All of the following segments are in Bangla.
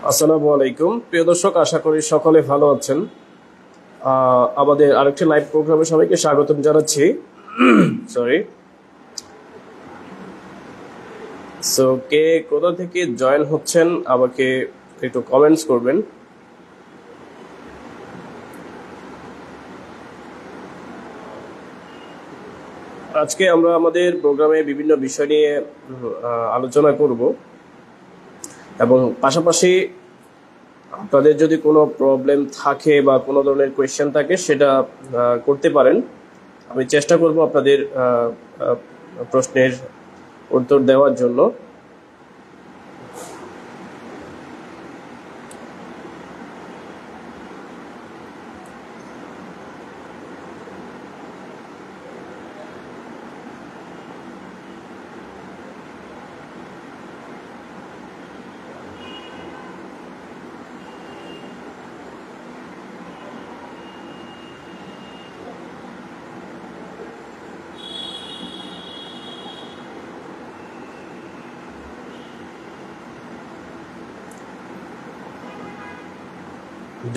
আসসালামু আলাইকুম প্রিয় দর্শক, আশা করি সকলে ভালো আছেন। আমাদের আরেকটি লাইভ প্রোগ্রামে সবাইকে স্বাগতম জানাচ্ছি। সরি। সো কে কোথা থেকে জয়েন হচ্ছেন আমাকে একটু কমেন্টস করবেন। আজকে আমরা আমাদের প্রোগ্রামে বিভিন্ন বিষয় নিয়ে আলোচনা করব এবং পাশাপাশি আপনাদের যদি কোনো প্রবলেম থাকে বা কোনো ধরনের কোয়েশ্চেন থাকে সেটা করতে পারেন। আমি চেষ্টা করব আপনাদের প্রশ্নের উত্তর দেওয়ার জন্য।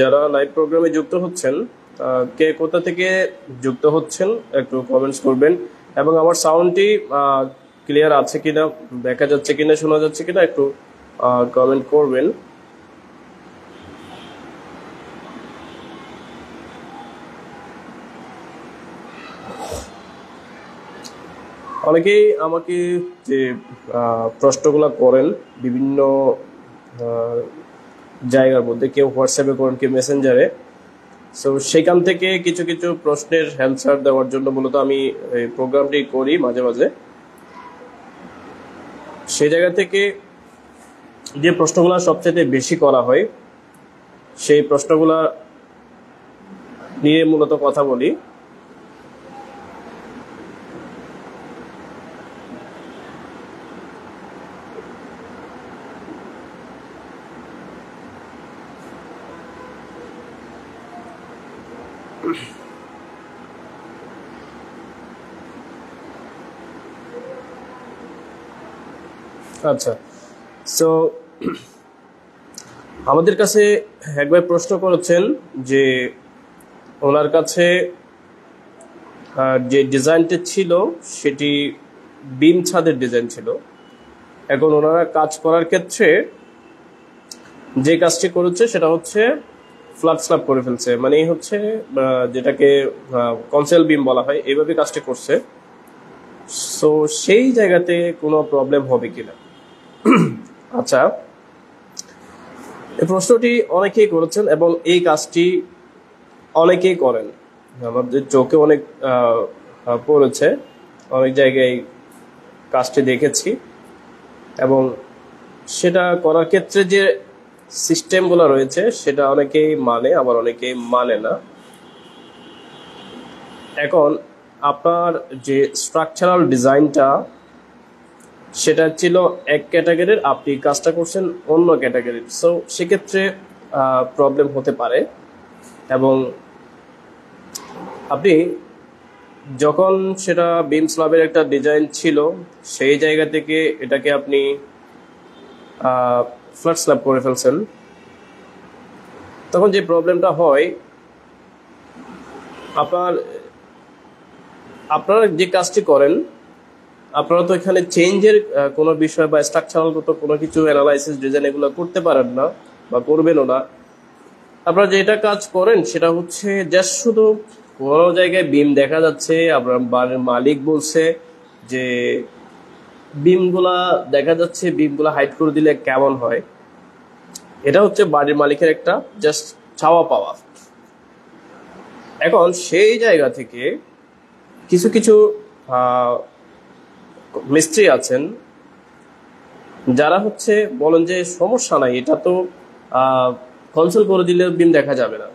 যারা লাইভ প্রোগ্রামে যুক্ত হচ্ছেন, কে কোথা থেকে যুক্ত হচ্ছেন একটু কমেন্টস করবেন এবং আমার সাউন্ডটি ক্লিয়ার আছে কিনা, দেখা যাচ্ছে কিনা, শোনা যাচ্ছে কিনা একটু কমেন্ট করবেন। অনেকেই আমাকে যে প্রশ্নগুলো করেন বিভিন্ন জায়গার মধ্যে, কেউ হোয়াটসঅ্যাপে করেন, কেউ মেসেঞ্জারে। সো সেখান থেকে কিছু কিছু প্রশ্নের অ্যান্সার দেওয়ার জন্য মূলত আমি এই প্রোগ্রামটি করি মাঝে মাঝে। সেই জায়গা থেকে যে প্রশ্নগুলো সবচেয়ে বেশি করা হয় সেই প্রশ্নগুলো নিয়ে মূলত কথা বলি। আচ্ছা, সো আমাদের কাছে একবার প্রশ্ন করেছেন যে ওনার কাছে যে ডিজাইনটা ছিল সেটি বিম ছাদের ডিজাইন ছিল। এখন ওনারা কাজ করার ক্ষেত্রে যে কাজটি করেছে সেটা হচ্ছে ফ্ল্যাট স্ল্যাব করে ফেলছে, মানে হচ্ছে যেটাকে কনসেল বিম বলা হয়, এইভাবে কাজটি করছে। সো সেই জায়গাতে কোনো প্রবলেম হবে কিনা। আচ্ছা, এই প্রশ্নটি অনেকেই করেছেন এবং এই কাজটি অনেকেই করেন, আমাদের চোখে অনেক পড়েছে, অনেক জায়গায় কাজটি দেখেছি এবং সেটা করার ক্ষেত্রে যে সিস্টেমগুলো রয়েছে সেটা অনেকেই মানে, আবার অনেকেই মানে না। এখন আপনার যে স্ট্রাকচারাল ডিজাইনটা সেটা ছিল এক ক্যাটাগরির, আপনি কাজটা করছেন অন্য ক্যাটাগরির। সো সেক্ষেত্রে প্রবলেম হতে পারে এবং আপনি যখন সেটা বিম স্ল্যাবের একটা ডিজাইন ছিল সেই জায়গা থেকে এটাকে আপনি ফ্ল্যাট স্ল্যাব করে ফেলছেন, তখন যে প্রবলেমটা হয়, আপনারা যে কাজটি করেন আপনারা তো এখানে চেঞ্জের কোনো বিষয় বা স্ট্রাকচারালগত কোনো কিছু অ্যানালাইসিস ডিজাইন এগুলো করতে পারেন না বা করবেনও না। আপনারা যেটা কাজ করেন সেটা হচ্ছে জাস্ট শুধু কোনো জায়গায় বিম দেখা যাচ্ছে, আপনার বাড়ির মালিক বলছে যে বিমগুলা দেখা যাচ্ছে, বিমগুলা হাইড করে দিলে কেমন হয়, এটা হচ্ছে বাড়ির মালিকের একটা জাস্ট চাওয়া পাওয়া। এখন সেই জায়গা থেকে কিছু কিছু মিস্ত্রি আছেন যারা হচ্ছে বলেন যে সমস্যা নাই, এটা তো কনসোল করে দিলে বিম দেখা যাবে না।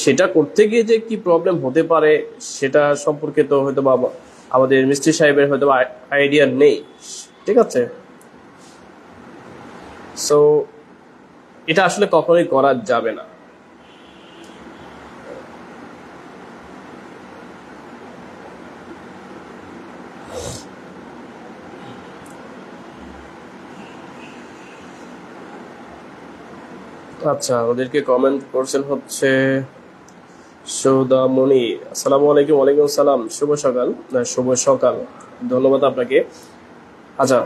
সেটা করতে গিয়ে যে কি প্রবলেম হতে পারে সেটা সম্পর্কে তো হয়তো বা আমাদের মিস্ত্রি সাহেবের হয়তো আইডিয়া নেই, ঠিক আছে। সো এটা আসলে কখনোই করা যাবে না। আচ্ছা, ওদেরকে কমেন্ট করছেন হচ্ছে সৌদামণি। আসসালামু আলাইকুম। ওয়ালাইকুম আসসালাম। শুভ সকাল। শুভ সকাল, ধন্যবাদ আপনাকে। আচ্ছা,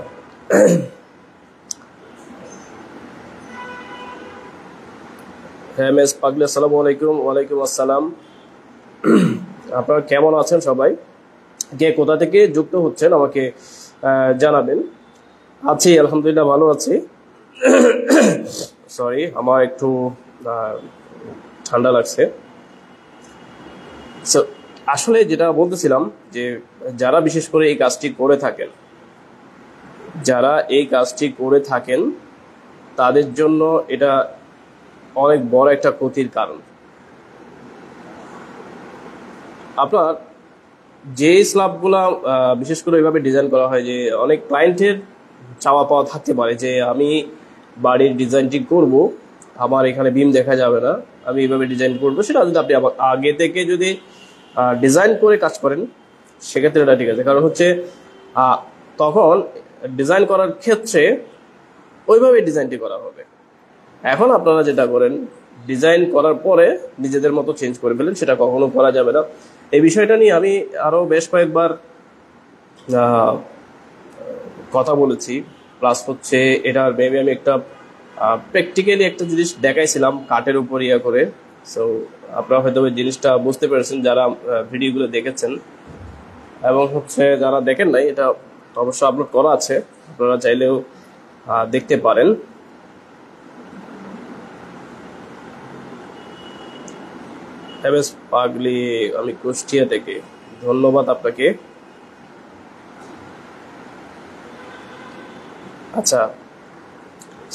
হ্যাঁ মেস পাগলি, আসসালামু আলাইকুম। ওয়ালাইকুম আসসালাম। আপনারা কেমন আছেন সবাই? কে কোথা থেকে যুক্ত হচ্ছেন আমাকে জানাবেন। আছি, আলহামদুলিল্লাহ ভালো আছি। সরি, আমার একটু আহ, ঠান্ডা লাগছে। So, আসলে যেটা বলতেছিলাম যে যারা বিশেষ করে এই কাজটি করে থাকেন, যারা এই কাজটি করে থাকেন তাদের জন্য এটা অনেক বড় একটা ক্ষতির কারণ। আপনার যে স্ল্যাবগুলা বিশেষ করে ওইভাবে ডিজাইন করা হয় যে অনেক ক্লায়েন্টের চাওয়া পাওয়া থাকতে পারে যে আমি বাড়ির ডিজাইনটি করব, আমার এখানে বিম দেখা যাবে না, আমি এইভাবে ডিজাইন করব। সেটা যদি আপনি আগে থেকে যদি ডিজাইন করে কাজ করেন সেক্ষেত্রে এটা ঠিক আছে। কারণ হচ্ছে আহ, তখন ডিজাইন করার ক্ষেত্রে ওইভাবে ডিজাইনটি করা হবে। এখন আপনারা যেটা করেন, ডিজাইন করার পরে নিজেদের মতো চেঞ্জ করে ফেলেন, সেটা কখনো করা যাবে না। এই বিষয়টা নিয়ে আমি আরো বেশ কয়েকবার আহ, কথা বলেছি। প্লাস হচ্ছে এটা মেবি আমি একটা প্র্যাকটিক্যালি একটা জিনিস দেখাইছিলাম কাঠের উপর ইয়া করে। সো আপনারা হয়তো ওই জিনিসটা বুঝতে পেরেছেন যারা ভিডিওগুলো দেখেছেন, এবং হচ্ছে যারা দেখেন নাই এটা অবশ্য আপলোড করা আছে, আপনারা চাইলেও দেখতে পারেন। এমএস পাগলি, আমি কুষ্টিয়া থেকে, ধন্যবাদ আপনাকে। আচ্ছা,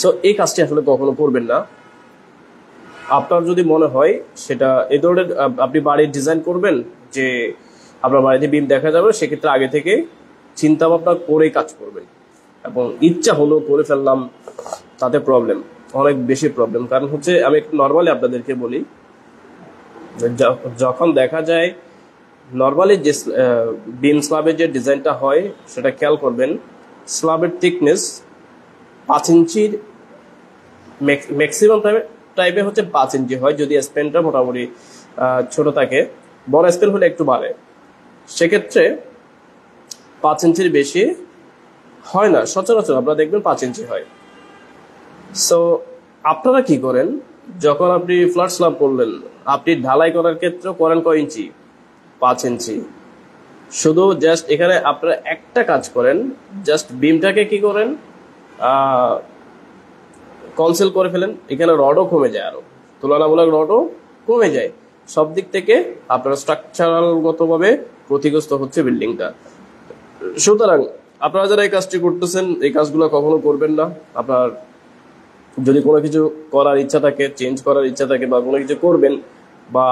সো এই কাজটি আসলে কখনো করবেন না। আপনার যদি মনে হয় সেটা এই ধরনের আপনি বাড়ির ডিজাইন করবেন যে আপনার বাড়িতে বিম দেখা যাবে, সেক্ষেত্রে আগে থেকে চিন্তা ভাবনা করেই কাজ করবেন। এবং ইচ্ছা হলো করে ফেললাম, তাতে প্রবলেম, অনেক বেশি প্রবলেম। কারণ হচ্ছে আমি একটু নর্মালি আপনাদেরকে বলি, যখন দেখা যায় নর্মালি যে বিম স্ল্যাবের যে ডিজাইনটা হয় সেটা খেয়াল করবেন, স্ল্যাবের থিকনেস 5 ইঞ্চির ম্যাক্সিমাম টাইপে হচ্ছে 5 ইঞ্চি হয়, যদি স্পেনটা মোটামুটি ছোট থাকে। বড় স্পেন হলে একটু বাড়ে, সেক্ষেত্রে 5 ইঞ্চির বেশি হয় না সচরাচর, আপনারা দেখবেন 5 ইঞ্চি হয়। সো আপনারা কি করেন, যখন আপনি ফ্ল্যাট স্ল্যাব করলেন, আপনি ঢালাই করার ক্ষেত্রে করেন কয় ইঞ্চি? 5 ইঞ্চি। শুধু জাস্ট এখানে আপনারা একটা কাজ করেন, জাস্ট বিমটাকে কি করেন, কনসেল করে ফেলেন। এখানে রডও কমে যায়, আরো তুলনামূলক রডও কমে যায়। সব দিক থেকে আপনার স্ট্রাকচারালগতভাবে ক্ষতিগ্রস্ত হচ্ছে বিল্ডিংটা। সুতরাং আপনারা যারা এই কাজটি করতেছেন, এই কাজগুলো কখনো করবেন না। আপনার যদি কোনো কিছু করার ইচ্ছা থাকে, চেঞ্জ করার ইচ্ছা থাকে, বা কোনো কিছু করবেন, বা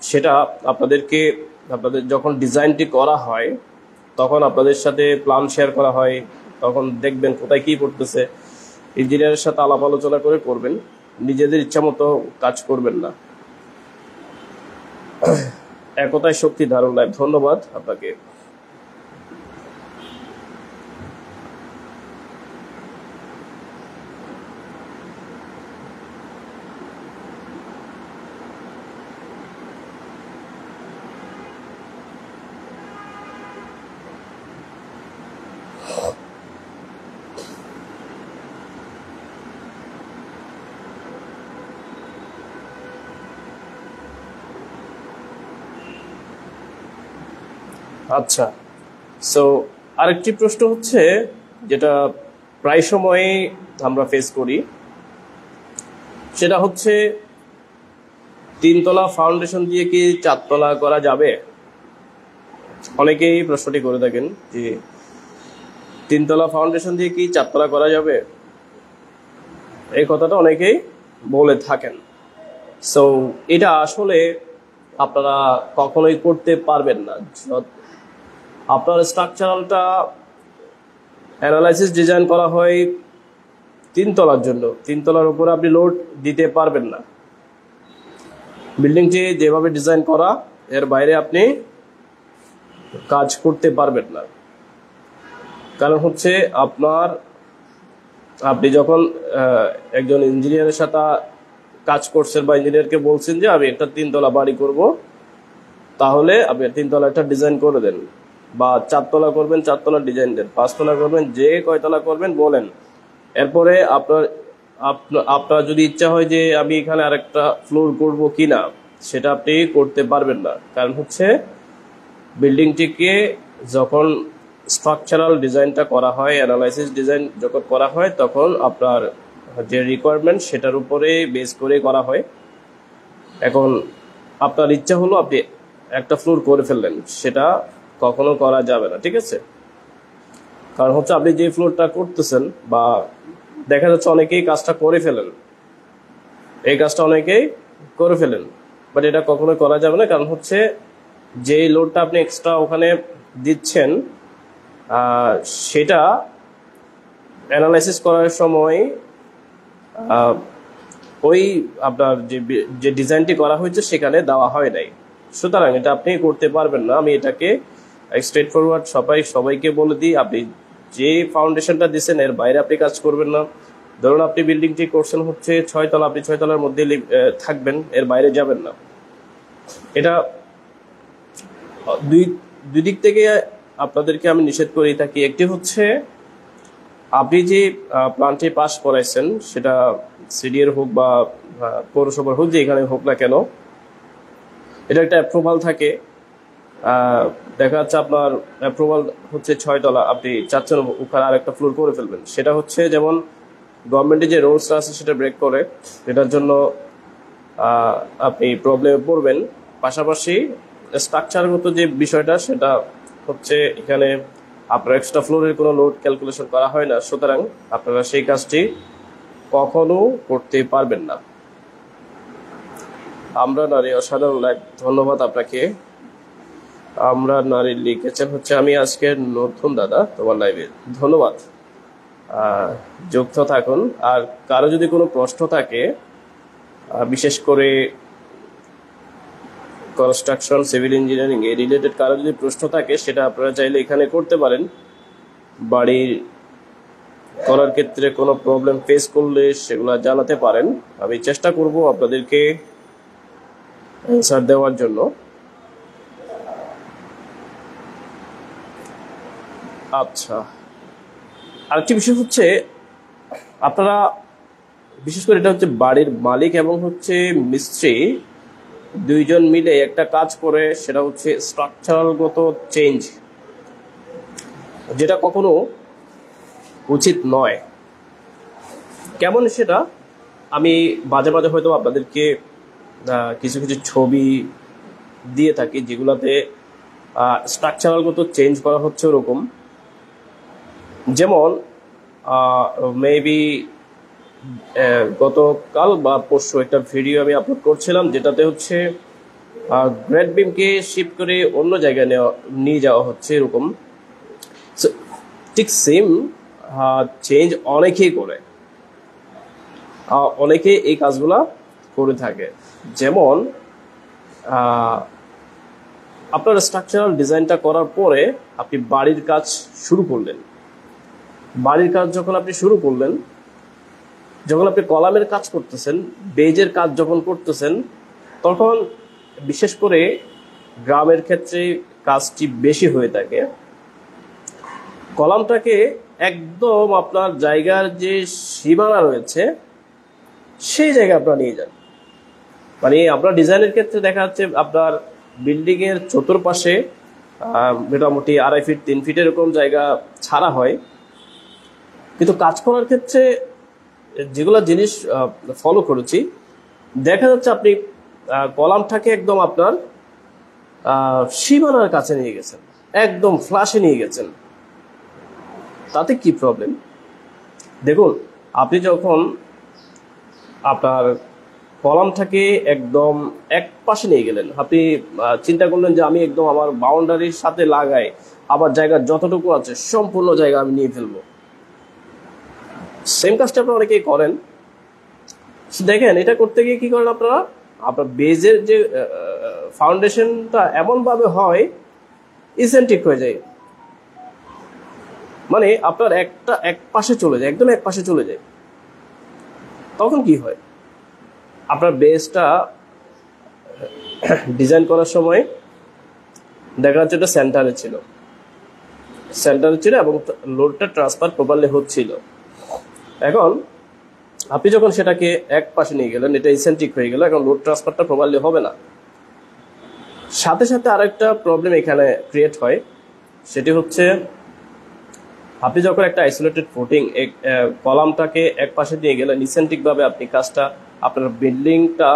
সেটা আপনাদের যখন ডিজাইনটি করা হয় তখন আপনাদের সাথে প্ল্যান শেয়ার করা হয়, তখন দেখবেন কোথায় কি পড়তেছে, ইঞ্জিনিয়ারের সাথে আলাপ আলোচনা করে করবেন। নিজেদের ইচ্ছা মতো কাজ করবেন না। একতায় শক্তি ধারণ লাইভ, ধন্যবাদ আপনাকে। আচ্ছা, সো আরেকটি প্রশ্ন হচ্ছে যেটা প্রায় সময় আমরা ফেস করি, সেটা হচ্ছে 3 তলা ফাউন্ডেশন দিয়ে কি 4 তলা করা যাবে? অনেকেই প্রশ্নটি করে থাকেন যে 3 তলা ফাউন্ডেশন দিয়ে কি 4 তলা করা যাবে, এই কথাটা অনেকেই বলে থাকেন। সো এটা আসলে আপনারা কখনোই করতে পারবেন না। আপনার স্ট্রাকচারালটা অ্যানালাইসিস ডিজাইন করা হয় 3 তলার জন্য, 3 তলার উপরে আপনি লোড দিতে পারবেন না। বিল্ডিংটি যেভাবে ডিজাইন করা, এর বাইরে আপনি কাজ করতে পারবেন না। কারণ হচ্ছে আপনি যখন একজন ইঞ্জিনিয়ারের সাথে কাজ করছেন বা ইঞ্জিনিয়ারকে বলছেন যে আমি একটা 3 তলা বাড়ি করব, তাহলে আপনি 3 তলা একটা ডিজাইন করে দেন, বা 4 তলা করবেন 4 তলা ডিজাইন দেন, 5 তলা করবেন, যে কয়তলা করবেন বলেন। এরপরে আপনার যদি ইচ্ছা হয় যে আমি এখানে আরেকটা ফ্লোর করব কিনা, সেটা আপনি করতে পারবেন না। কারণ হচ্ছে বিল্ডিংটিকে যখন স্ট্রাকচারাল ডিজাইনটা করা হয়, অ্যানালাইসিস ডিজাইন যখন করা হয়, তখন আপনার যে রিকোয়ারমেন্ট সেটার উপরে বেস করে করা হয়। এখন আপনার ইচ্ছা হলো আপনি একটা ফ্লোর করে ফেললেন, সেটা কখনো করা যাবে না, ঠিক আছে? কারণ হচ্ছে আপনি যে ফ্লোরটা করতেছেন, বা দেখা যাচ্ছে অনেকেই কাজটা করে ফেলেন, এই কাজটা অনেকেই করে ফেলেন, বাট এটা কখনোই করা যাবে না। কারণ হচ্ছে যে লোডটা আপনি এক্সট্রা ওখানে দিচ্ছেন, সেটা অ্যানালাইসিস করার সময় ওই আপনার যে ডিজাইনটি করা হয়েছে সেখানে দেওয়া হয় নাই। সুতরাং এটা আপনি করতে পারবেন না। আমি এটাকে স্ট্রেট ফরওয়ার্ড সবাইকে বলে দিই, আপনি যে ফাউন্ডেশনটা দিচ্ছেন এর বাইরে আপনি কাজ করবেন না। ধরুন আপনি বিল্ডিংটি করছেন হচ্ছে 6 তলা, আপনি 6 তলার মধ্যে থাকবেন, এর বাইরে যাবেন না। এটা দুই দিক থেকে আপনাদেরকে আমি নিষেধ করে থাকি। একটি হচ্ছে আপনি যে প্ল্যানটি পাস করাইছেন, সেটা সিডিএর হোক বা পৌরসভার হোক, যে এখানে হোক না কেন, এটা একটা অ্যাপ্রুভাল থাকে। দেখা যাচ্ছে আপনার অ্যাপ্রুভাল হচ্ছে 6 তলা, আপনি চাচ্ছেন ওখানে আরেকটা ফ্লোর করে ফেলবেন। সেটা হচ্ছে যেমন গভর্নমেন্টের যে রুলসটা আছে সেটা ব্রেক করে, এটার জন্য আপনি প্রবলেমে পড়বেন। পাশাপাশি স্ট্রাকচারগত যে বিষয়টা, সেটা হচ্ছে এখানে আপনার এক্সট্রা ফ্লোরের কোনো লোড ক্যালকুলেশন করা হয় না। সুতরাং আপনারা সেই কাজটি কখনো করতে পারবেন না। আমরা নারী অসাধারণ লাইভ, ধন্যবাদ আপনাকে। আমরা নারী লিখেছেন হচ্ছে আমি আজকে নতুন দাদা তোমার লাইভে, ধন্যবাদ। যুক্ত থাকুন। আর কারো যদি কোনো প্রশ্ন থাকে, বিশেষ করে কনস্ট্রাকশন, সিভিল ইঞ্জিনিয়ারিং এ রিলেটেড কারো যদি প্রশ্ন থাকে, সেটা আপনারা চাইলে এখানে করতে পারেন। বাড়ি করার ক্ষেত্রে কোনো প্রবলেম ফেস করলে সেগুলো জানাতে পারেন, আমি চেষ্টা করব আপনাদেরকে অ্যান্সার দেওয়ার জন্য। আচ্ছা, আরেকটি বিষয় হচ্ছে, আপনারা বিশেষ করে এটা হচ্ছে বাড়ির মালিক এবং হচ্ছে মিস্ত্রি দুইজন মিলে একটা কাজ করে, সেটা হচ্ছে স্ট্রাকচারালগত চেঞ্জ, যেটা কখনো উচিত নয়। কেমন সেটা আমি মাঝে মাঝে হয়তো আপনাদেরকে কিছু কিছু ছবি দিয়ে থাকি, যেগুলাতে স্ট্রাকচারালগত চেঞ্জ করা হচ্ছে ওরকম। যেমন মেবি গতকাল বা পরশু একটা ভিডিও আমি আপলোড করছিলাম, যেটাতে হচ্ছে গ্রেড বিমকে শিফট করে অন্য জায়গায় নিয়ে যাওয়া হচ্ছে এরকম। ঠিক সেম চেঞ্জ অনেকেই করে, অনেকে এই কাজগুলা করে থাকে। যেমন আপনার স্ট্রাকচারাল ডিজাইনটা করার পরে আপনি বাড়ির কাজ শুরু করলেন। বাড়ির কাজ যখন আপনি শুরু করলেন, যখন আপনি কলামের কাজ করতেছেন, বেজের কাজ যখন করতেছেন, তখন বিশেষ করে গ্রামের ক্ষেত্রে কাজটি বেশি হয়ে থাকে। কলামটাকে একদম আপনার জায়গার যে সীমানা রয়েছে সেই জায়গায় আপনারা নিয়ে যান। মানে আপনার ডিজাইনের ক্ষেত্রে দেখা যাচ্ছে আপনার বিল্ডিং এর চতুর্পাশে মোটামুটি 2.5 ফিট 3 ফিট এরকম জায়গা ছাড়া হয়, কিন্তু কাজ করার ক্ষেত্রে যেগুলো জিনিস ফলো করেছি, দেখা যাচ্ছে আপনি কলামটাকে একদম আপনার সীমানার কাছে নিয়ে গেছেন, একদম ফ্লাশে নিয়ে গেছেন। তাতে কি প্রবলেম? দেখুন, আপনি যখন আপনার কলামটাকে একদম এক পাশে নিয়ে গেলেন, আপনি চিন্তা করলেন যে আমি একদম আমার বাউন্ডারির সাথে লাগাই, আমার জায়গা যতটুকু আছে সম্পূর্ণ জায়গা আমি নিয়ে ফেলবো। সেম কাজটা আপনারা অনেকেই করেন। দেখেন, এটা করতে গিয়ে কি করেন আপনারা, আপনার বেজের যে ফাউন্ডেশনটা এমন ভাবে হয় ইসেন্ট্রিক হয়ে যায়, মানে আপনার এক পাশে চলে যায়, একদম এক পাশে চলে যায়। তখন কি হয়, আপনার বেসটা ডিজাইন করার সময় দেখা যাচ্ছে এটা সেন্টারে ছিল এবং লোডটা ট্রান্সফার প্রপারলি হচ্ছিল। এখন আপনি যখন সেটাকে এক পাশে নিয়ে গেলেন, এটা ইসেন্ট্রিক হয়ে গেল, এখন লোড ট্রান্সফারটা প্রপারলি হবে না। সাথে সাথে আরেকটা প্রবলেম এখানে ক্রিয়েট হয়, সেটি হচ্ছে আপনি যখন একটা আইসোলেটেড ফুটিং কলামটাকে এক পাশে নিয়ে গেলেন, ইসেন্ট্রিক ভাবে আপনি কাজটা আপনার বিল্ডিংটা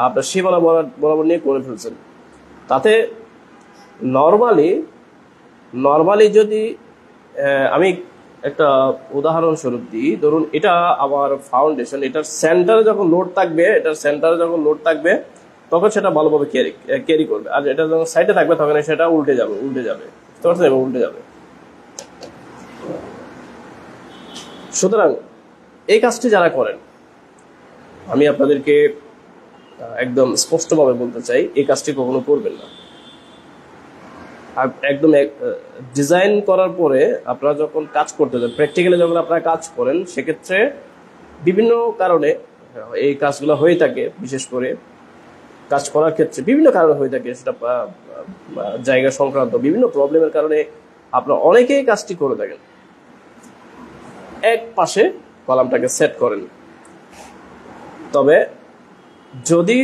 আপনার সীমানা বরাবর নিয়ে করে ফেলছেন। তাতে নর্মালি যদি আমি একটা উদাহরণস্বরূপ দিই, ধরুন এটা আমার ফাউন্ডেশন, এটার সেন্টারে যখন লোড থাকবে তখন সেটা ভালোভাবে ক্যারি করবে, আর এটা যখন সাইডে থাকবে তখন সেটা উল্টে যাবে উল্টে যাবে। সুতরাং এই কাজটি যারা করেন, আমি আপনাদেরকে একদম স্পষ্টভাবে বলতে চাই, এই কাজটি কখনো করবেন না। একদম ডিজাইন করার পরে আপনারা যখন কাজ করতে যান, প্র্যাকটিক্যালি যখন আপনারা কাজ করেন, সেক্ষেত্রে বিভিন্ন কারণে এই কাজগুলো হয়ে থাকে। বিশেষ করে কাজ করার ক্ষেত্রে বিভিন্ন কারণে হয়ে থাকে, সেটা জায়গা সংক্রান্ত বিভিন্ন প্রবলেমের কারণে আপনারা অনেকেই কাজটি করে থাকেন, এক পাশে কলামটাকে সেট করেন। তবে যদি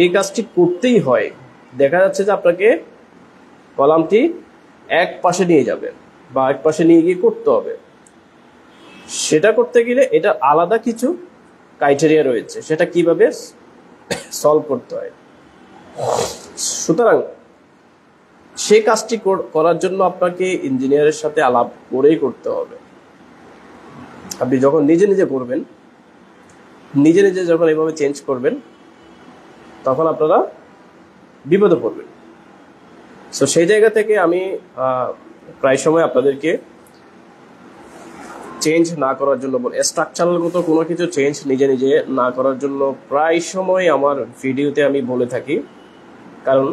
এই কাজটি করতেই হয়, দেখা যাচ্ছে যে আপনাকে কলামটি এক পাশে নিয়ে যাবে বা এক পাশে নিয়ে গিয়ে করতে হবে, সেটা করতে গেলে এটা আলাদা কিছু ক্রাইটেরিয়া রয়েছে, সেটা কিভাবে সলভ করতে হয়। সুতরাং সেই কাজটি করার জন্য আপনাকে ইঞ্জিনিয়ারের সাথে আলাপ করেই করতে হবে। আপনি যখন নিজে করবেন, নিজে যখন এইভাবে চেঞ্জ করবেন, তখন আপনারা বিপদে পড়বেন। সো সেই জায়গা থেকে আমি প্রায় সময় আপনাদেরকে চেঞ্জ না করার জন্য বলি, স্ট্রাকচারালগত কোনো কিছু চেঞ্জ নিজে না করার জন্য প্রায় সময় আমার ভিডিওতে আমি বলে থাকি, কারণ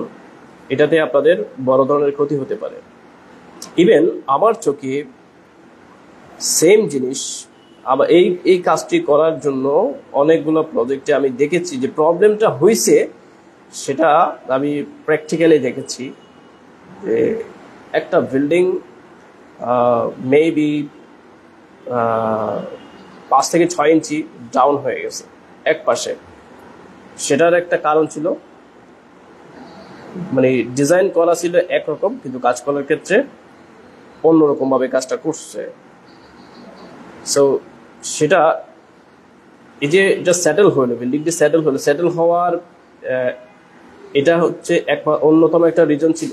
এটাতে আপনাদের বড় ধরনের ক্ষতি হতে পারে। ইভেন আমার চোখে সেম জিনিস, আবার এই কাজটি করার জন্য অনেকগুলো প্রজেক্টে আমি দেখেছি যে প্রবলেমটা হয়েছে, সেটা আমি প্র্যাকটিক্যালি দেখেছি যে একটা বিল্ডিং মেবি 5 থেকে 6 ইঞ্চি ডাউন হয়ে গেছে এক পাশে। সেটার একটা কারণ ছিল, মানে ডিজাইন করা ছিল একরকম, কিন্তু কাজ করার ক্ষেত্রে অন্যরকম ভাবে কাজটা করছে। সো সেটা এই যে এটা সেটেল হলো, বিল্ডিংটি সেটেল হওয়ার এটা হচ্ছে অন্যতম একটা রিজন ছিল।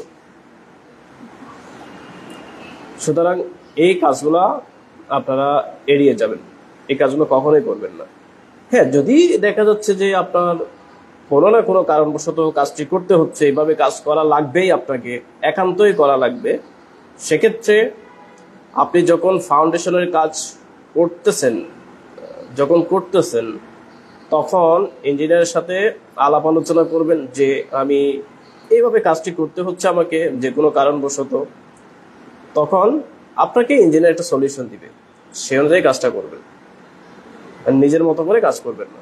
সুতরাং এই কাজগুলা আপনারা এড়িয়ে যাবেন, এই কাজগুলো কখনোই করবেন না। হ্যাঁ, যদি দেখা যাচ্ছে যে আপনার কোনো না কোনো কারণবশত কাজটি করতে হচ্ছে, এইভাবে কাজ করা লাগবেই, আপনাকে একান্তই করা লাগবে, সেক্ষেত্রে আপনি যখন ফাউন্ডেশনের কাজ করতেছেন তখন ইঞ্জিনিয়ারের সাথে আলাপ আলোচনা করবেন যে আমি এইভাবে কাজটি করতে হচ্ছে আমাকে যে কোনো কারণবশত। তখন আপনাকে ইঞ্জিনিয়ার একটা সলিউশন দিবে, সে অনুযায়ী কাজটা করবেন, নিজের মতো করে কাজ করবেন না।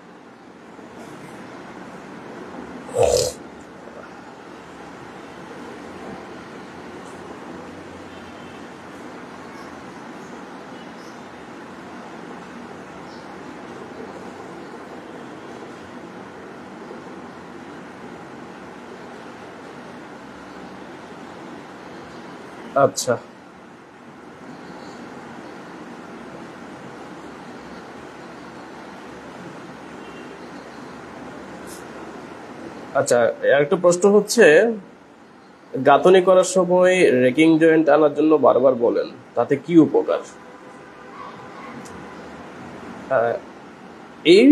আচ্ছা, একটা প্রশ্ন হচ্ছে, গাঁথনি করার সময় রেকিং জয়েন্ট আনার জন্য বারবার বলেন, তাতে কি উপকার? এই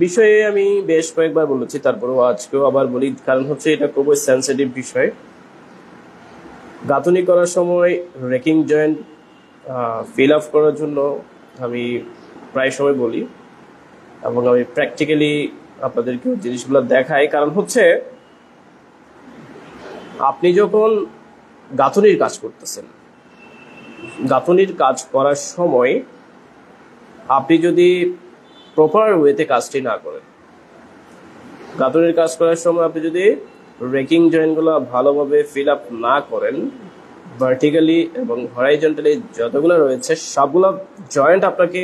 বিষয়ে আমি বেশ কয়েকবার বলেছি, তারপরেও আজকেও আবার বলি, কারণ হচ্ছে এটা খুবই সেন্সিটিভ বিষয়। গাঁথনি করার সময় রেকিং জয়েন্ট ফিল আপ করার জন্য আমি প্রায় সময় বলি, এবং আমি প্র্যাকটিক্যালি আপনাদেরকে জিনিসগুলো দেখাই। কারণ হচ্ছে আপনি যখন গাঁথনির কাজ করতেছেন, গাঁথনির কাজ করার সময় আপনি যদি প্রপার ওয়েতে কাজটি না করেন, গাঁথুনির কাজ করার সময় আপনি যদি রেকিং জয়েন্টগুলো ভালোভাবে ফিল আপ না করেন, ভার্টিক্যালি এবং হরাইজন্টালি যতগুলো রয়েছে সবগুলো জয়েন্ট আপনাকে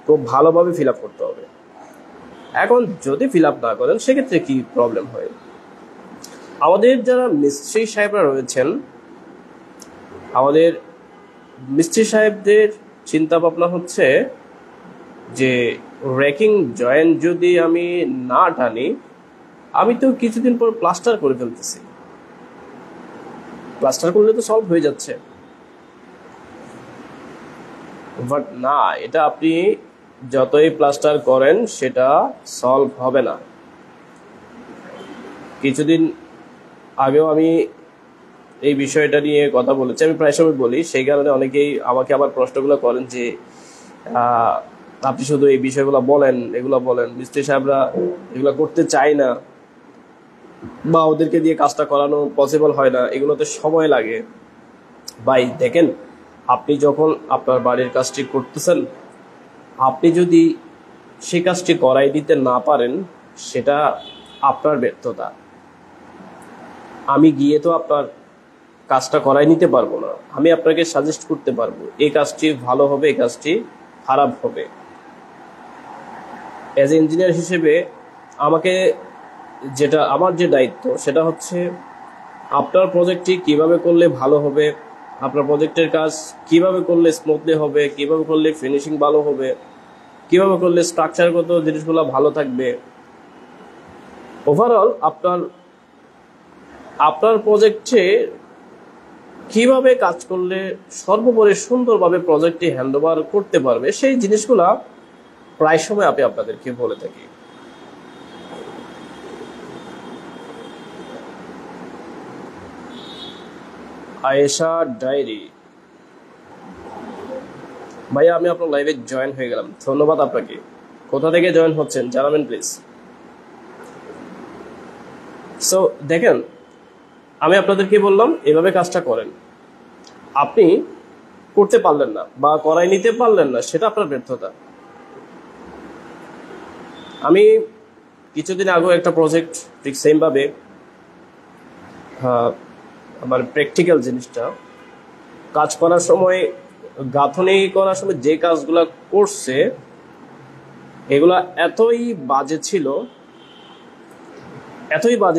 খুব ভালোভাবে ফিল আপ করতে হবে। এখন যদি ফিল আপ না করেন সেক্ষেত্রে কি প্রবলেম হয়? আমাদের যারা মিস্ত্রি সাহেবরা রয়েছেন, আমাদের মিস্ত্রি সাহেবদের চিন্তা ভাবনা হচ্ছে যে রেকিং জয়েন্ট যদি আমি না টানি, আমি তো কিছুদিন পর প্লাস্টার করে ফেলতেছি, প্লাস্টার করলে তো সলভ হয়ে যাচ্ছে। বাট না, এটা আপনি যতই প্লাস্টার করেন সেটা সলভ হবে না। কিছুদিন আগেও আমি এই বিষয়টা নিয়ে কথা বলেছি, আমি প্রায় সময় বলি, সেই কারণে অনেকেই আমাকে আবার প্রশ্নগুলো করেন যে আপনি শুধু এই বিষয়গুলো বলেন, এগুলো বলেন, মিস্ত্রি সাহেবরা এগুলো করতে চায় না বা ওদেরকে দিয়ে কাজটা করানো পসিবল হয় না, এগুলোতে সময় লাগে। ভাই দেখেন, আপনি যখন আপনার বাড়ির কাজটি করতেছেন, আপনি যদি সেই কাজটি করাই দিতে না পারেন সেটা আপনার ব্যর্থতা। আমি গিয়ে তো আপনার কাজটা করাই নিতে পারবো না, আমি আপনাকে সাজেস্ট করতে পারবো এই কাজটি ভালো হবে, এই কাজটি খারাপ হবে। অ্যাজ এ ইঞ্জিনিয়ার হিসেবে আমাকে যেটা আমার যে দায়িত্ব সেটা হচ্ছে আপনার প্রজেক্টটি কিভাবে করলে ভালো হবে, আপনার প্রজেক্টের কাজ কিভাবে করলে স্মুথলি হবে, কিভাবে করলে ফিনিশিং ভালো হবে, কিভাবে করলে স্ট্রাকচারগত জিনিসগুলো ভালো থাকবে, ওভারঅল আপনার প্রজেক্টে কিভাবে কাজ করলে সর্বোপরি সুন্দরভাবে প্রজেক্টটি হ্যান্ডওভার করতে পারবে, সেই জিনিসগুলা প্রায় সময় আমি আপনাদেরকে বলে থাকি। আয়েশা ডায়েরি ভাইয়া, আমি আপনার লাইভে জয়েন হয়ে গেলাম, ধন্যবাদ আপনাকে। কোথা থেকে জয়েন হচ্ছেন জানাবেন প্লিজ। সো দেখেন, আমি আপনাদেরকে বললাম এভাবে কাজটা করেন, আপনি করতে পারলেন না বা করাই নিতে পারলেন না, সেটা আপনার ব্যর্থতা। আমি কিছুদিন আগেও একটা প্রজেক্ট ঠিক সেম ভাবে আমার প্র্যাকটিক্যাল জিনিসটা কাজ করার সময়, গাঁথনি করার সময় যে কাজগুলা করছে এগুলা এতই বাজে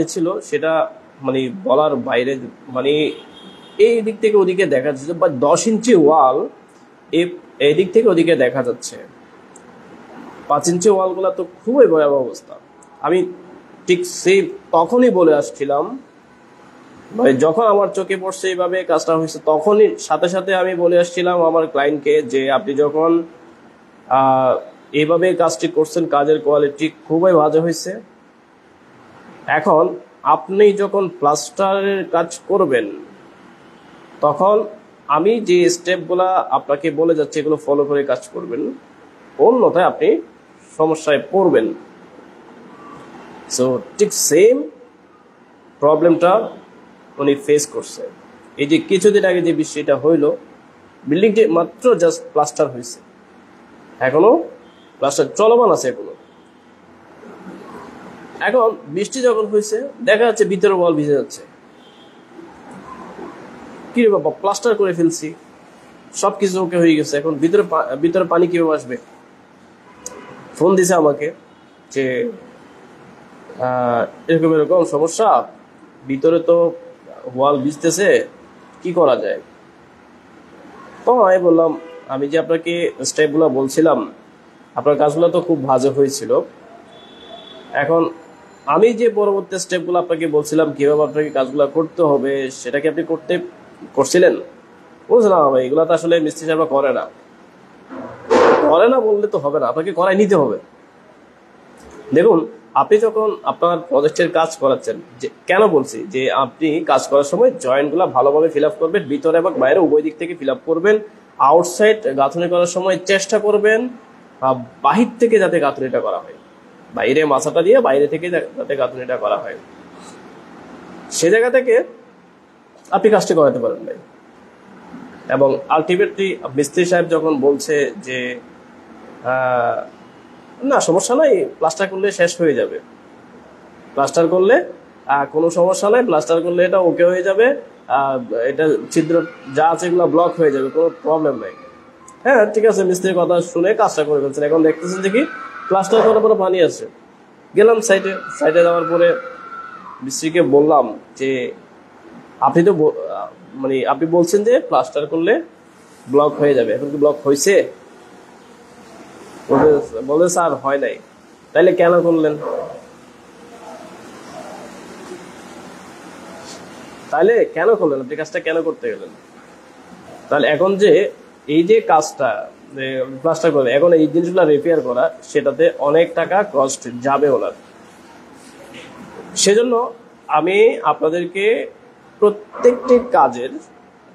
ছিল সেটা মানে বলার বাইরে। মানে এই দিক থেকে ওদিকে দেখা যাচ্ছে, বা 10 ইঞ্চি ওয়াল এই দিক থেকে ওদিকে দেখা যাচ্ছে, 5 ইঞ্চি ওয়ালগুলা তো খুবই ভয়াবহ অবস্থা। আমি ঠিক সেই তখনই বলে আসছিলাম, মানে যখন আমার চোখে পড়ছে এইভাবে কাজটা হয়েছে তখনই সাথে সাথে আমি বলে আসছিলাম আমার ক্লায়েন্টকে যে আপনি যখন এইভাবে কাজটি করছেন কাজের কোয়ালিটি খুবই বাজে হয়েছে। এখন আপনি যখন প্লাস্টারের কাজ করবেন তখন আমি যে স্টেপগুলা আপনাকে বলে যাচ্ছি এগুলো ফলো করে কাজ করবেন, অন্যথায় আপনি সমস্যায় পড়বেন। সো ঠিক সেম প্রবলেমটা উনি ফেস করছে। এই যে কিছুদিন আগে যে বিষয়টা হইলো, বিল্ডিংটি মাত্র জাস্ট প্লাস্টার হয়েছে, এখনো প্লাস্টার চলমান আছে এখনো। এখন বৃষ্টি যখন হয়েছে দেখা যাচ্ছে ভিতরে ওয়াল ভিজে যাচ্ছে। কি রে বাবা, প্লাস্টার করে ফেলছি, সবকিছু ওকে হয়ে গেছে, এখন ভিতরে পানি কিভাবে আসবে? ফোন দিছে আমাকে যে এরকম এরকম সমস্যা, ভিতরে তো ওয়াল ভিজতেছে, কি করা যায়? তো আমি বললাম, আমি যে আপনাকে স্টেপগুলো বলছিলাম, আপনার কাজগুলো তো খুব বাজে হয়েছিল, এখন আমি যে পরবর্তী স্টেপগুলো আপনাকে বলছিলাম কিভাবে আপনাকে কাজগুলো করতে হবে সেটা কি আপনি করছিলেন? বুঝলাম ভাই, এগুলো তো আসলে মিস্ত্রি সাহেবরা করে না বললে তো হবে না, আপনাকে করাই নিতে হবে। দেখুন, আপনি যখন আপনার প্রজেক্টের কাজ করাচ্ছেন, যে কেন বলছি যে আপনি কাজ করার সময় জয়েন্টগুলো ভালোভাবে ফিল আপ করবেন, ভিতরে এবং বাইরে উভয় দিক থেকে ফিল আপ করবেন। আউটসাইড গাঁথনি করার সময় চেষ্টা করবেন বাহির থেকে যাতে গাঁথনিটা করা হয়, বাইরে মাথাটা দিয়ে বাইরে থেকে যাতে গাঁথনিটা করা হয়, সে জায়গা থেকে আপনি কাজটি করাতে পারেন ভাই। এবং আলটিমেটলি মিস্ত্রি সাহেব যখন বলছে যে না সমস্যা নাই, প্লাস্টার করলে শেষ হয়ে যাবে, প্লাস্টার করলে কোনো সমস্যা নাই, প্লাস্টার করলে এটা ওকে হয়ে যাবে, এটা ছিদ্র যা আছে এগুলো ব্লক হয়ে যাবে, কোনো প্রবলেম নাই। হ্যাঁ ঠিক আছে, মিস্ত্রির কথা শুনে কাজটা করে ফেলছেন। এখন দেখতেছেন দেখি প্লাস্টার করার পরে পানি আছে। গেলাম সাইডে যাওয়ার পরে মিস্ত্রিকে বললাম যে আপনি তো মানে আপনি বলছেন যে প্লাস্টার করলে ব্লক হয়ে যাবে, এখন কি ব্লক হয়েছে? বলে স্যার হয় নাই। তাইলে কেন করলেন? তাহলে কেন করলেন আপনি কাজটা, কেন করতে গেলেন? তাহলে এখন যে এই যে কাজটা প্লাস্টার করে এখন এই জিনিসগুলো রিপেয়ার করা, সেটাতে অনেক টাকা কস্ট যাবে ওনার। সেজন্য আমি আপনাদেরকে প্রত্যেকটি কাজের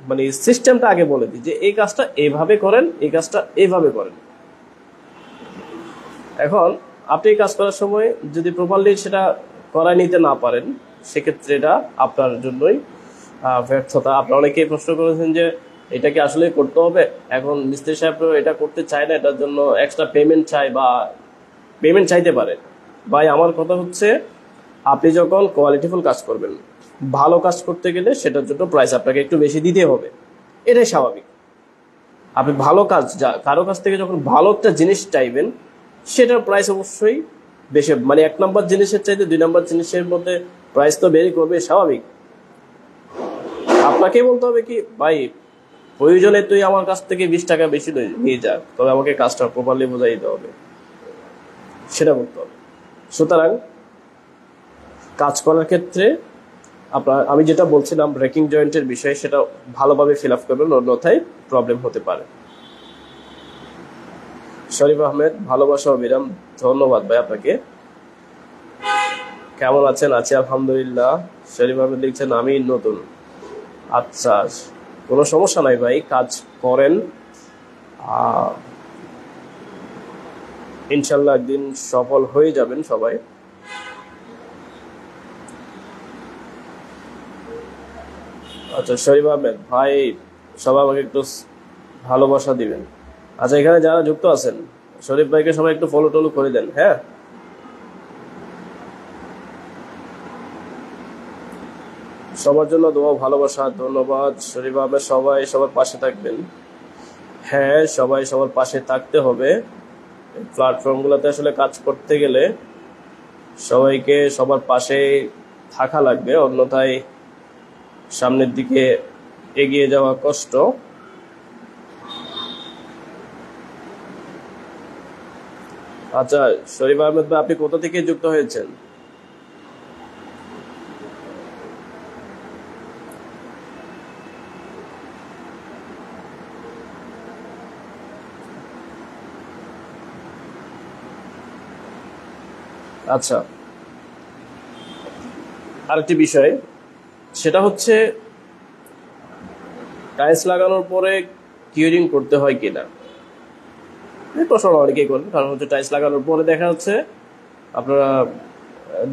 মানে সিস্টেমটা আগে বলে দিই যে এই কাজটা এইভাবে করেন, এই কাজটা এইভাবে করেন। এখন আপনি এই কাজ করার সময় যদি প্রপারলি সেটা করায় নিতে না পারেন, সেক্ষেত্রে এটা আপনার জন্যই ব্যর্থতা। আপনারা অনেকেই প্রশ্ন করেছেন যে এটা কি আসলে করতে হবে। এখন মিস্ত্রি সাহেব এটা করতে চায় না, এটার জন্য এক্সট্রা পেমেন্ট চাই বা পেমেন্ট চাইতে পারে। ভাই আমার কথা হচ্ছে, আপনি যখন কোয়ালিটিফুল কাজ করবেন, ভালো কাজ করতে গেলে সেটার জন্য প্রাইস আপনাকে একটু বেশি দিতে হবে, এটাই স্বাভাবিক। আপনি ভালো কাজ কারো কাছ থেকে যখন ভালো একটা জিনিস চাইবেন, সেটার প্রাইস অবশ্যই বেশি, মানে 1 নম্বর জিনিসের চাইতে 2 নম্বর জিনিসের মধ্যে প্রাইস তো বেরি করবে, স্বাভাবিক। আপনাকে বলতে হবে কি ভাই প্রয়োজনে তুই আমার কাছ থেকে 20 টাকা বেশি নিয়ে যা, তবে আমাকে কাজটা প্রপারলি বোঝাই দিতে হবে, সেটা বলতে হবে। সুতরাং কাজ করার ক্ষেত্রে আমি যেটা বলছিলাম ব্রেকিং জয়েন্টের বিষয়ে, সেটা ভালোভাবে ফিল আপ করবেন, অন্যথায় প্রবলেম হতে পারে। শরীফ আহমেদ, ভালোবাসা অবিরাম, ধন্যবাদ ভাই আপনাকে। কেমন আছেন? আছি আলহামদুলিল্লাহ। শরীফ আহমেদ লিখছেন আমি নতুন। আচ্ছা, কোনো সমস্যা নাই ভাই, কাজ করেন, ইনশাল্লাহ একদিন সফল হয়ে যাবেন সবাই। আচ্ছা শরীফ আহমেদ ভাই, সবাই আমাকে একটু ভালোবাসা দিবেন। আচ্ছা এখানে যারা যুক্ত আছেন, শরীফ ভাইকে সবাই একটু ফলো টলো করে দেন। হ্যাঁ, সবার জন্য দোয়া, ভালোবাসা, ধন্যবাদ। শরীফ আহমেদ, সবাই সবার পাশে থাকবেন। হ্যাঁ, সবাই সবার পাশে থাকতে হবে। প্ল্যাটফর্মগুলোতে আসলে কাজ করতে গেলে সবাইকে সবার পাশে থাকা লাগবে, অন্যথায় সামনের দিকে এগিয়ে যাওয়া কষ্ট। আচ্ছা শরীফ আহমেদ ভাই, আপনি কোথা থেকে যুক্ত হয়েছেন? আচ্ছা, আরেকটি বিষয়, সেটা হচ্ছে টাইলস লাগানোর পরে কিউরিং করতে হয় কিনা। এই প্রশ্ন অনেকেই করেন, কারণ হচ্ছে টাইলস লাগানোর পরে দেখা যাচ্ছে আপনারা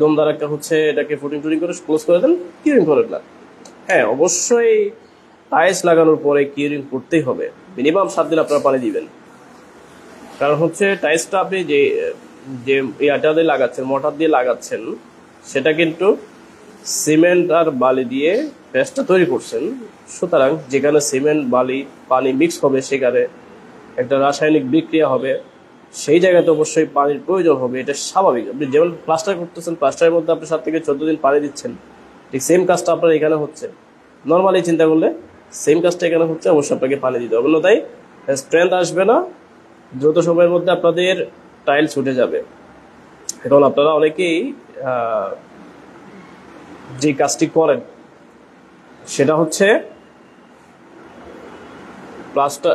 দম দ্বারা একটা হচ্ছে এটাকে ফুটিং টুটিং করে ক্লোজ করে দেন, কিউরিং করেন না। হ্যাঁ অবশ্যই টাইলস লাগানোর পরে কিউরিং করতেই হবে, মিনিমাম 7 দিন আপনারা পানি দিবেন। কারণ হচ্ছে টাইলসটা আপনি যে যে ইয়াটা দিয়ে লাগাচ্ছেন, মোটর দিয়ে লাগাচ্ছেন, সেটা কিন্তু সিমেন্ট আর বালি দিয়ে পেস্টটা তৈরি করছেন। সুতরাং যেখানে সিমেন্ট বালি পানি মিক্স হবে, সেখানে একটা রাসায়নিক বিক্রিয়া হবে, সেই জায়গাতে অবশ্যই পানির প্রয়োজন হবে, এটা স্বাভাবিক। আপনি যেমন প্লাস্টার করতেছেন, প্লাস্টারের মধ্যে আপনি 7 থেকে 14 দিন পানি দিচ্ছেন, ঠিক সেম কাজটা আপনার এখানে হচ্ছে। নর্মালি চিন্তা করলে সেম কাজটা এখানে হচ্ছে, অবশ্যই আপনাকে পানি দিতে হবে, অন্যথায় স্ট্রেংথ আসবে না, দ্রুত সময়ের মধ্যে আপনাদের টাইলস উঠে যাবে। এখন আপনারা অনেকেই যে কাজটি করেন সেটা হচ্ছে প্লাস্টার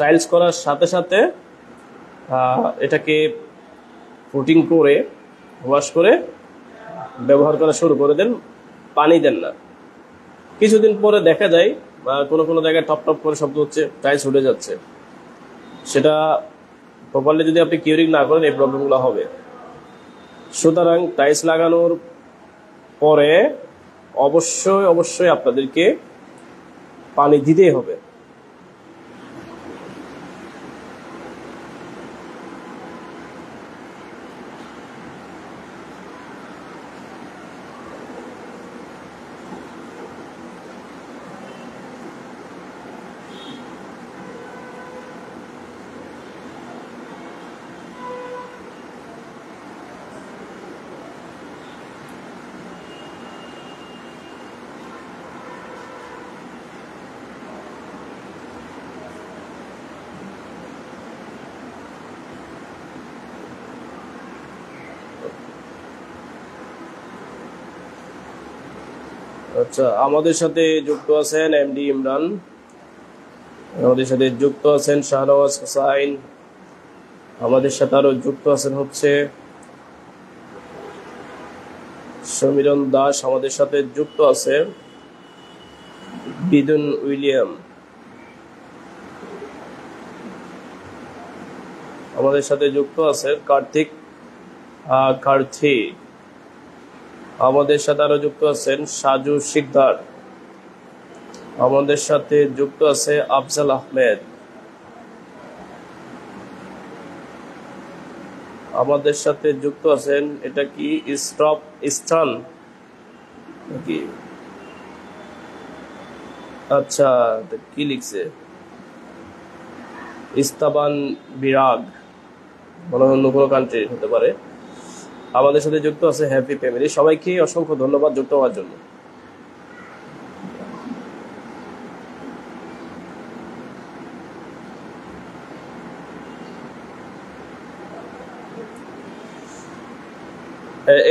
টাইলস করার সাথে সাথে এটাকে ফুটিং করে ওয়াশ করে ব্যবহার করা শুরু করে দেন, পানি দেন না। কিছুদিন পরে দেখা যায় কোনো কোনো জায়গায় টপ টপ করে শব্দ হচ্ছে, টাইলস উঠে যাচ্ছে। সেটা প্রপারলি যদি আপনি কিউরিং না করেন, এই প্রবলেমগুলো হবে। সুতরাং টাইলস লাগানোর পরে অবশ্যই অবশ্যই আপনাদেরকে পানি দিতেই হবে। আচ্ছা, আমাদের সাথে যুক্ত আছেন এমডি ইমরান, আমাদের সাথে যুক্ত আছেন শাহনওয়াজ হোসাইন, আমাদের সাথে আরো যুক্ত আছেন হচ্ছে সমীরণ দাস, আমাদের সাথে যুক্ত আছে বিদুন উইলিয়াম, আমাদের সাথে যুক্ত আছে কার্তিক কার্থি, আমাদের সাথে আরো যুক্ত আছেন সাজু শিকদার, আমাদের সাথে যুক্ত আছে আফজাল আহমেদ, আমাদের সাথে যুক্ত আছেন এটা কি স্টপ স্টান নাকি? আচ্ছা, কি লিখছে ইস্তাবান বিরাগ, মনে হয় অন্য কোনো কান্ট্রি হতে পারে। আমাদের সাথে যুক্ত আছে হ্যাপি ফ্যামিলি। সবাইকে অসংখ্য ধন্যবাদ যুক্ত হওয়ার জন্য।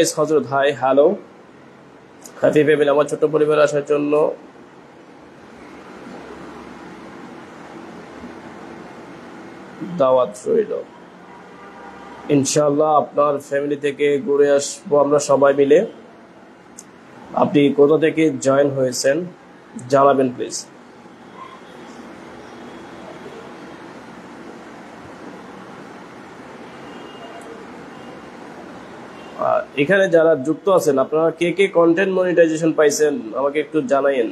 এস হজরত হাই, হ্যালো হ্যাপি ফ্যামিলি, আমার ছোট্ট পরিবারে আসার জন্য দাওয়াত রইল। ইনশাআল্লাহ আপনার ফ্যামিলি থেকে ঘুরে আসবো আমরা সবাই মিলে। আপনি কোথা থেকে জয়েন হয়েছেন জানাবেন প্লিজ। এখানে যারা যুক্ত আছেন আপনারা কে কে কন্টেন্ট মনিটাইজেশন পাইছেন আমাকে একটু জানাইন।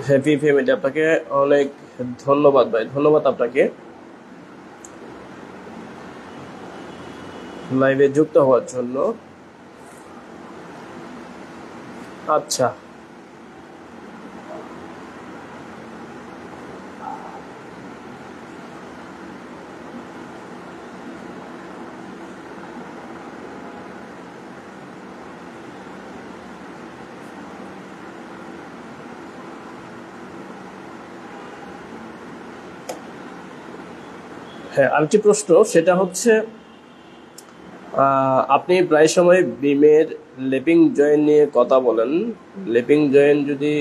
হ্যাপি ফ্যামিলি, আপনাকে অনেক ধন্যবাদ ভাই, ধন্যবাদ আপনাকে লাইভে যুক্ত হওয়ার জন্য। আচ্ছা, হ্যাঁ, আরেকটি প্রশ্ন, সেটা হচ্ছে আপনি প্রায় সময় বিমের লেপিং জয়েন নিয়ে কথা বলেন। লেপিং জয়েন যদি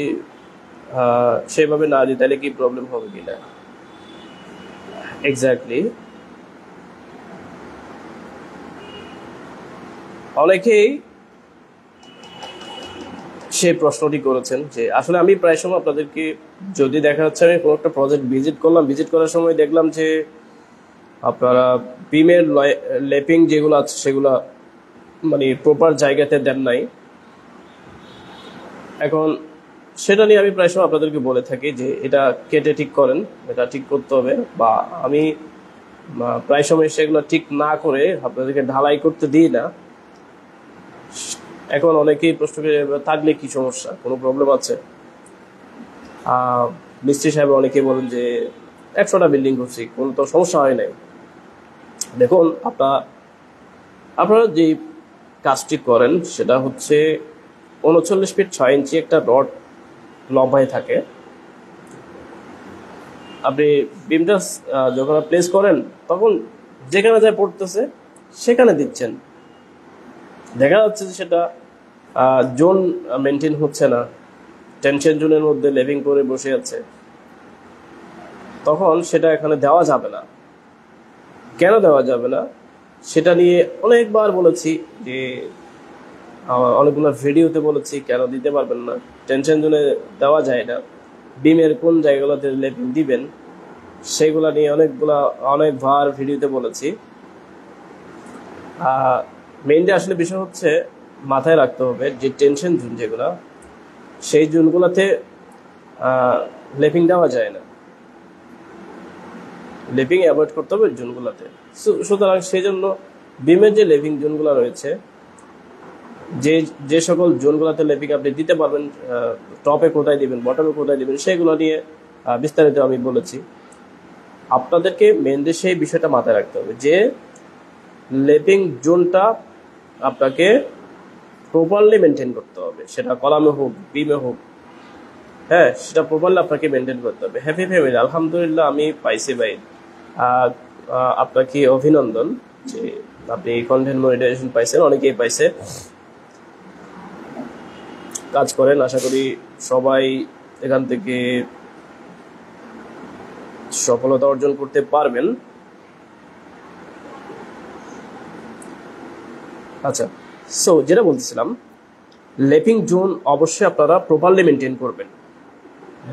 সেভাবে না দিই তাহলে কি প্রবলেম হবে কিনা? এক্স্যাক্টলি, অনেকেই সেই প্রশ্নটি করেছেন যে আসলে আমি প্রায় সময় আপনাদেরকে, যদি দেখা যাচ্ছে আমি কোনো একটা প্রজেক্ট ভিজিট করলাম, ভিজিট করার সময় দেখলাম যে আপনারা বিমের লেপিং যেগুলো আছে সেগুলো মানে প্রপার জায়গাতে দেন নাই। এখন সেটা নিয়ে আমি প্রায় সময় আপনাদেরকে বলে থাকি যে এটা কেটে ঠিক করেন, এটা ঠিক করতে হবে, বা আমি প্রায় সময় সেগুলো ঠিক না করে আপনাদেরকে ঢালাই করতে দিই না। এখন অনেকেই প্রশ্ন করে থাকলে কি সমস্যা, কোনো প্রবলেম আছে? মিস্ত্রি সাহেব অনেকেই বলেন যে 100টা বিল্ডিং করছি, কোনো তো সমস্যা হয় নাই। দেখুন, আপনারা যে কাজটি করেন সেটা হচ্ছে 39 ফিট 6 ইঞ্চি একটা রড লম্বায় থাকে। আপনি বিমটা যখন প্লেস করেন তখন যেখানে যায় পড়তেছে সেখানে দিচ্ছেন। দেখা যাচ্ছে যে সেটা জোন মেনটেন হচ্ছে না, টেনশন জোনের মধ্যে লেভিং করে বসে আছে, তখন সেটা এখানে দেওয়া যাবে না। কেন দেওয়া যাবে না সেটা নিয়ে অনেকবার বলেছি, যে অনেকগুলো ভিডিওতে বলেছি কেন দিতে পারবেন না, টেনশন জোনে দেওয়া যায় না। বিমের কোন জায়গাগুলোতে লেপিং দিবেন সেগুলা নিয়ে অনেকবার ভিডিওতে বলেছি। মেইনলি আসলে বিষয় হচ্ছে মাথায় রাখতে হবে যে টেনশন জোন যেগুলা, সেই জোনগুলোতে লেপিং দেওয়া যায় না। লেপিং অ্যাভয়েড করতে হবে জোনগুলোতে। সুতরাং সেই জন্য বিমের যে লেপিং জোনগুলো রয়েছে, যে যে সকল জোনগুলোতে লেপিং আপনি দিতে পারবেন, টপে কোথায় দিবেন, বটমে কোথায় দিবেন, সেগুলো নিয়ে বিস্তারিত আমি বলেছি। আপনাদেরকে মেনলি সেই বিষয়টা মাথায় রাখতে হবে যে লেপিং জোনটা আপনাকে প্রপারলি মেনটেন করতে হবে, সেটা কলামে হোক বিমে হোক, হ্যাঁ, সেটা প্রপারলি আপনাকে মেনটেন করতে হবে। হ্যাপি ফ্যামিলি, আলহামদুলিল্লাহ আমি পাইছি ভাই। আপনাকে অভিনন্দন যে আপনি কন্টেন্ট মনিটাইজেশন পাইছেন, অনেকেই পাইছে। কাজ করেন, আশা করি সবাই এখান থেকে সফলতা অর্জন করতে পারবেন। আচ্ছা, সো যেটা বলতেছিলাম, লেপিং জোন অবশ্যই আপনারা প্রপারলি মেনটেন করবেন।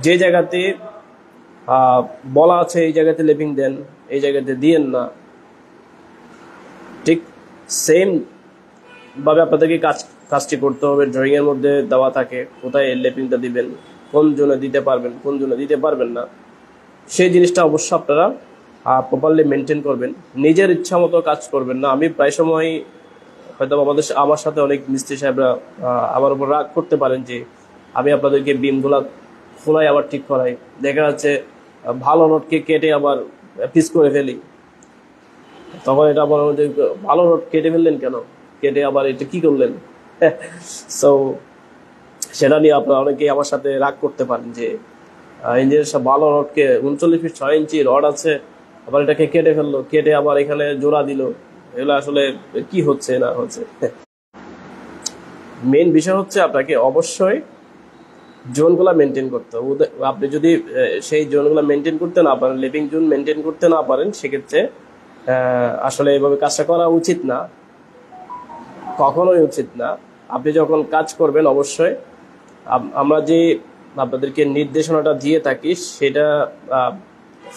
যে জায়গাতে বলা আছে এই জায়গাতে লেপিং দেন, এই জায়গাতে দিয়েন না, ঠিক সেম ভাবে আপনাদেরকে কাজটি করতে হবে। ড্রয়িং এর মধ্যে দেওয়া থাকে কোথায় লেপিংটা দিবেন, কোন জোনে দিতে পারবেন, কোন জোনে দিতে পারবেন না, সেই জিনিসটা অবশ্যই আপনারা প্রপারলি মেনটেন করবেন। নিজের ইচ্ছা মতো কাজ করবেন না। আমি প্রায় সময় হয়তো আমার সাথে অনেক মিস্ত্রি সাহেবরা আমার উপর রাগ করতে পারেন যে আমি আপনাদেরকে বিমগুলা খোলাই আবার ঠিক করাই, দেখা যাচ্ছে ভালো রডকে কেটে আবার পিস করে ফেলি। তখন এটা মনে হয় যে ভালো রড কেটে ফেললেন কেন, কেটে আবার এটা কি করলেন? সো সেটা নিয়ে আপনারা অনেকেই আমার সাথে রাগ করতে পারেন যে ইঞ্জিনিয়ার সব ভালো রডকে 39 ফিট 6 ইঞ্চি রড আছে, আবার এটাকে কেটে ফেললো, কেটে আবার এখানে জোড়া দিল। এগুলো আসলে কি হচ্ছে না হচ্ছে। মেইন বিষয় হচ্ছে আপনাকে অবশ্যই জোনগুলো মেনটেন করতে হবে। আপনি যদি সেই জোনগুলো মেনটেন করতে না পারেন, লিভিং জোন মেনটেন করতে না পারেন, সেক্ষেত্রে আসলে এভাবে কাজটা করা উচিত না, কখনোই উচিত না। আপনি যখন কাজ করবেন অবশ্যই আমরা যে আপনাদেরকে নির্দেশনাটা দিয়ে থাকি সেটা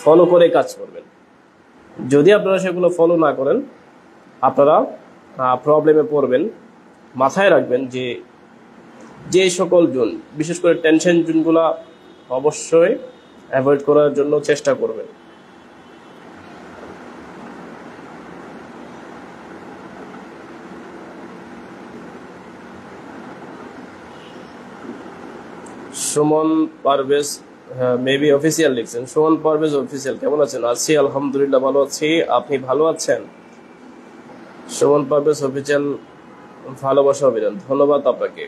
ফলো করে কাজ করবেন। যদি আপনারা সেগুলো ফলো না করেন আপনারা প্রবলেমে পড়বেন। মাথায় রাখবেন যে সকল জোন, বিশেষ করে টেনশন জোনগুলো অবশ্যই অ্যাভয়েড করার জন্য চেষ্টা করবেন। সুমন পারভেজ মেবি অফিসিয়াল লিখছেন। সুমন পারভেজ অফিসিয়াল, কেমন আছেন? আছি আলহামদুলিল্লাহ, ভালো আছি। আপনি ভালো আছেন? সুমন পারভেজ অফিসিয়াল, ভালোবাসা অভিযান, ধন্যবাদ আপনাকে।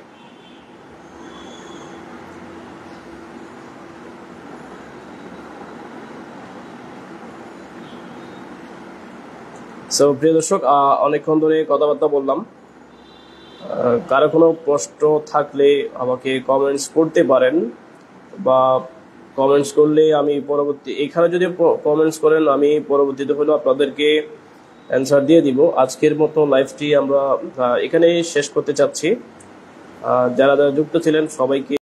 সো প্রিয় দর্শক, অনেকক্ষণ ধরে কথাবার্তা বললাম। কারো কোনো প্রশ্ন থাকলে আমাকে কমেন্টস করতে পারেন, বা কমেন্টস করলে আমি এখানে যদি কমেন্টস করেন আমি পরবর্তীতে হলেও আপনাদেরকে অ্যান্সার দিয়ে দিব। আজকের মতো লাইভটি আমরা এখানেই শেষ করতে চাচ্ছি। যারা যারা যুক্ত ছিলেন সবাইকে